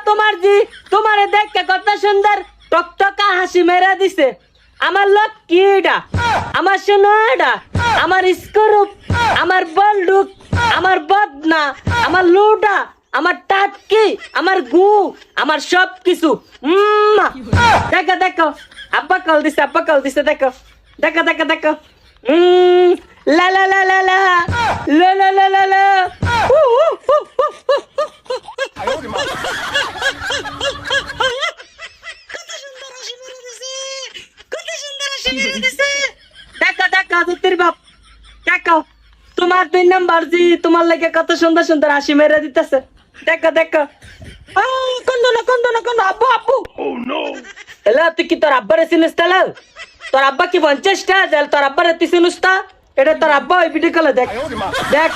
তোমার জি তোমারে দেখে কত সুন্দর টকটকা হাসি মেরে দিছে। আমার লক্ষ্মীটা, আমার সোনাটা, আমার স্করূপ, আমার বলডুক, আমার বদনা, আমার লুডা, আমার টাটকি, আমার গু, আমার সব কিছু। দেখো দেখো, আব্বা কল দিছে দেখো দেখো দেখো দেখো। লা লা লা লা লা লা লা লা লা লা। দেখো দেখো দুতির বাপ, দেখো তোমার 2 নাম্বার জি তোমার লাগে কত সুন্দর সুন্দর হাসি মেরে দিতেছে। দেখো দেখো, কন্দ আব্বু আব্বু। এলা তুই কি তোর আব্বারে চিনিস? তাহলে তোর আব্বা কি 50টা তোর আব্বারে তুই চিনিস? তা এটা তোর আব্বা ওই ভিডিও কলে দেখ দেখ।